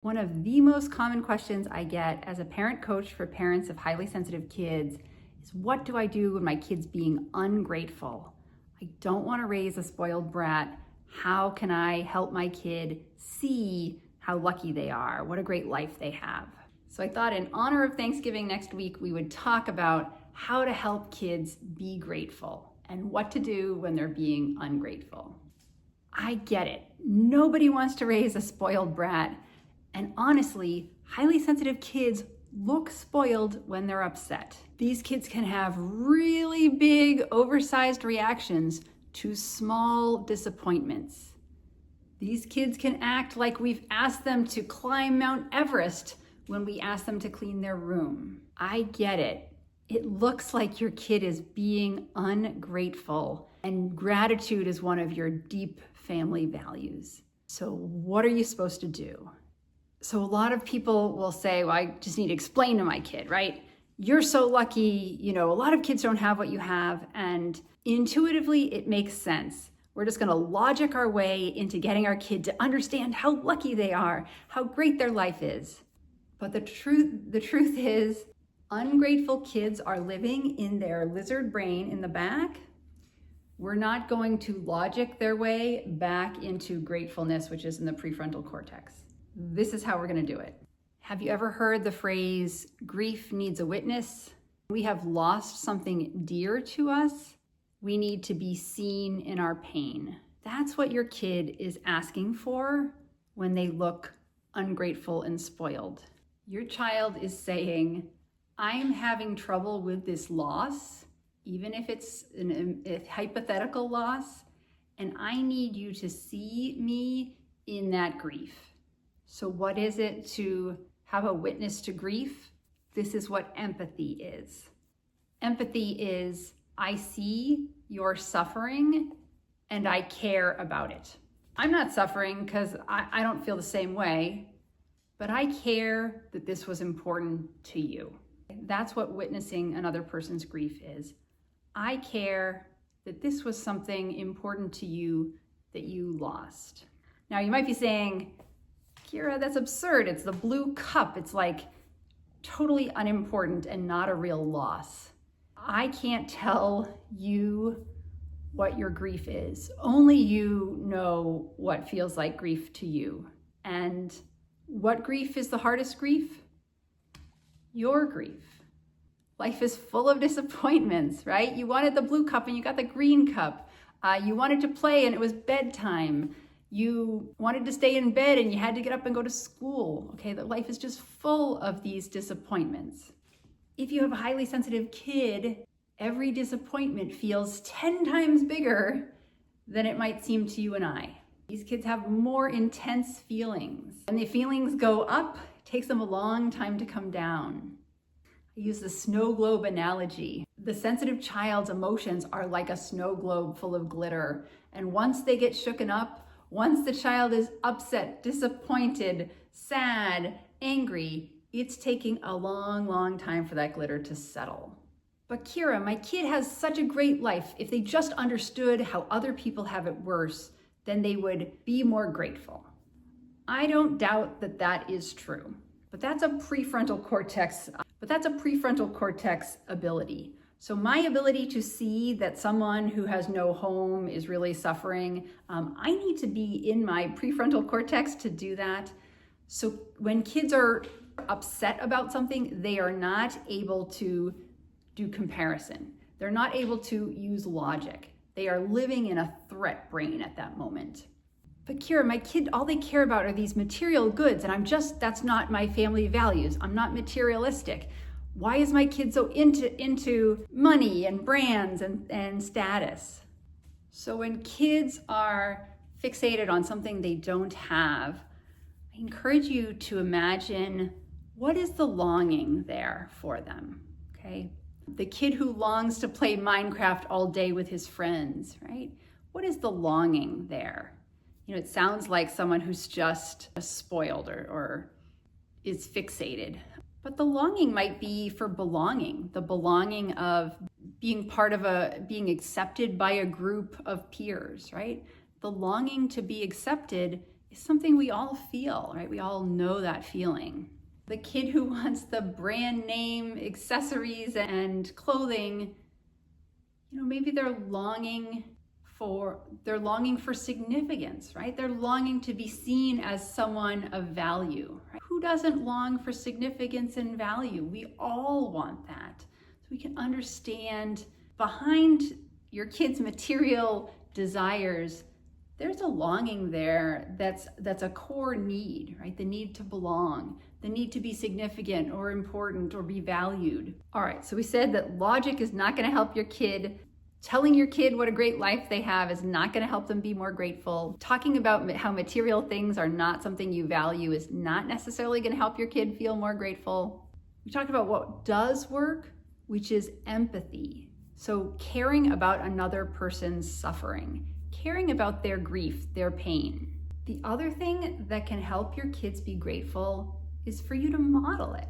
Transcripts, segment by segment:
One of the most common questions I get as a parent coach for parents of highly sensitive kids is, what do I do when my kid's being ungrateful? I don't want to raise a spoiled brat. How can I help my kid see how lucky they are? What a great life they have. So I thought in honor of Thanksgiving next week, we would talk about how to help kids be grateful and what to do when they're being ungrateful. I get it. Nobody wants to raise a spoiled brat. And honestly, highly sensitive kids look spoiled when they're upset. These kids can have really big, oversized reactions to small disappointments. These kids can act like we've asked them to climb Mount Everest when we ask them to clean their room. I get it. It looks like your kid is being ungrateful, and gratitude is one of your deep family values. So what are you supposed to do? So a lot of people will say, well, I just need to explain to my kid, right? You're so lucky, a lot of kids don't have what you have. And intuitively, it makes sense. We're just going to logic our way into getting our kid to understand how lucky they are, how great their life is. But the truth is, ungrateful kids are living in their lizard brain in the back. We're not going to logic their way back into gratefulness, which is in the prefrontal cortex. This is how we're going to do it. Have you ever heard the phrase, grief needs a witness? We have lost something dear to us. We need to be seen in our pain. That's what your kid is asking for when they look ungrateful and spoiled. Your child is saying, I'm having trouble with this loss, even if it's a hypothetical loss, and I need you to see me in that grief. So what is it to have a witness to grief? This is what empathy is. Empathy is, I see your suffering and I care about it. I'm not suffering because I don't feel the same way, but I care that this was important to you. That's what witnessing another person's grief is. I care that this was something important to you that you lost. Now you might be saying, Kira, that's absurd. It's the blue cup. It's like totally unimportant and not a real loss. I can't tell you what your grief is. Only you know what feels like grief to you. And what grief is the hardest grief? Your grief. Life is full of disappointments, right? You wanted the blue cup and you got the green cup. You wanted to play and it was bedtime. You wanted to stay in bed and you had to get up and go to school. Okay, that life is just full of these disappointments. If you have a highly sensitive kid, every disappointment feels 10 times bigger than it might seem to you and I. These kids have more intense feelings. When the feelings go up, it takes them a long time to come down. I use the snow globe analogy. The sensitive child's emotions are like a snow globe full of glitter. And once they get shooken up, once the child is upset, disappointed, sad, angry, it's taking a long, long time for that glitter to settle. But Kira, my kid has such a great life. If they just understood how other people have it worse, then they would be more grateful. I don't doubt that that is true, but that's a prefrontal cortex ability. So my ability to see that someone who has no home is really suffering, I need to be in my prefrontal cortex to do that. So when kids are upset about something, they are not able to do comparison. They're not able to use logic. They are living in a threat brain at that moment. But Kira, my kid, all they care about are these material goods, and that's not my family values. I'm not materialistic. Why is my kid so into money and brands and status? So when kids are fixated on something they don't have, I encourage you to imagine, what is the longing there for them, okay? The kid who longs to play Minecraft all day with his friends, right? What is the longing there? It sounds like someone who's just spoiled or is fixated. But the longing might be for belonging, the belonging of being part of being accepted by a group of peers, right? The longing to be accepted is something we all feel, right? We all know that feeling. The kid who wants the brand name accessories and clothing, maybe they're longing for significance, right? They're longing to be seen as someone of value, right? Who doesn't long for significance and value? We all want that. So we can understand behind your kid's material desires, there's a longing there that's a core need, right? The need to belong, the need to be significant or important or be valued. All right, so we said that logic is not going to help your kid. Telling your kid what a great life they have is not going to help them be more grateful. Talking about how material things are not something you value is not necessarily going to help your kid feel more grateful. We talked about what does work, which is empathy. So caring about another person's suffering, caring about their grief, their pain. The other thing that can help your kids be grateful is for you to model it.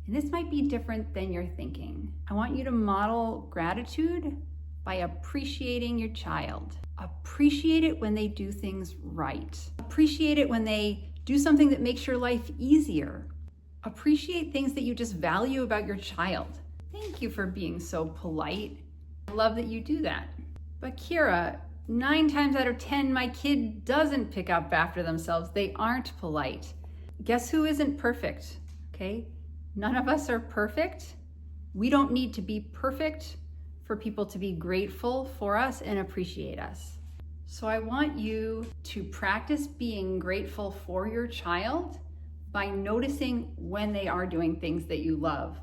And this might be different than you're thinking. I want you to model gratitude by appreciating your child. Appreciate it when they do things right. Appreciate it when they do something that makes your life easier. Appreciate things that you just value about your child. Thank you for being so polite. I love that you do that. But Kira, 9 times out of 10, my kid doesn't pick up after themselves. They aren't polite. Guess who isn't perfect? Okay? None of us are perfect. We don't need to be perfect for people to be grateful for us and appreciate us. So I want you to practice being grateful for your child by noticing when they are doing things that you love,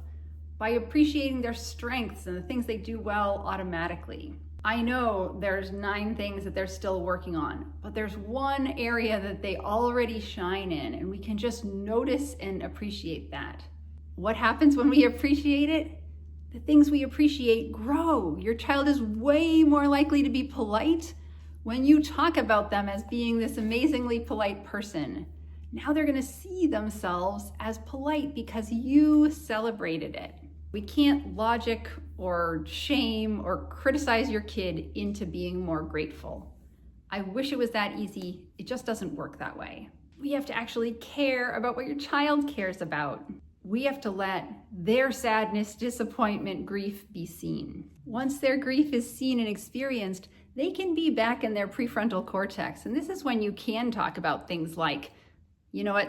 by appreciating their strengths and the things they do well automatically. I know there's 9 things that they're still working on, but there's one area that they already shine in, and we can just notice and appreciate that. What happens when we appreciate it? The things we appreciate grow. Your child is way more likely to be polite when you talk about them as being this amazingly polite person. Now they're going to see themselves as polite because you celebrated it. We can't logic or shame or criticize your kid into being more grateful. I wish it was that easy. It just doesn't work that way. We have to actually care about what your child cares about. We have to let their sadness, disappointment, grief be seen. Once their grief is seen and experienced, they can be back in their prefrontal cortex. And this is when you can talk about things like,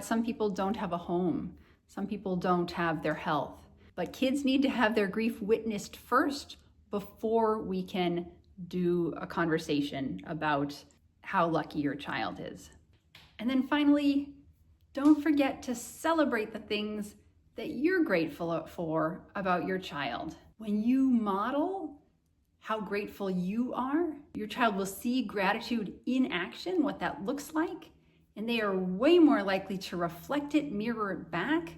some people don't have a home. Some people don't have their health. But kids need to have their grief witnessed first before we can do a conversation about how lucky your child is. And then finally, don't forget to celebrate the things that you're grateful for about your child. When you model how grateful you are, your child will see gratitude in action, what that looks like, and they are way more likely to reflect it, mirror it back,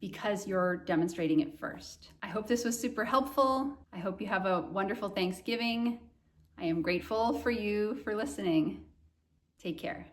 because you're demonstrating it first. I hope this was super helpful. I hope you have a wonderful Thanksgiving. I am grateful for you for listening. Take care.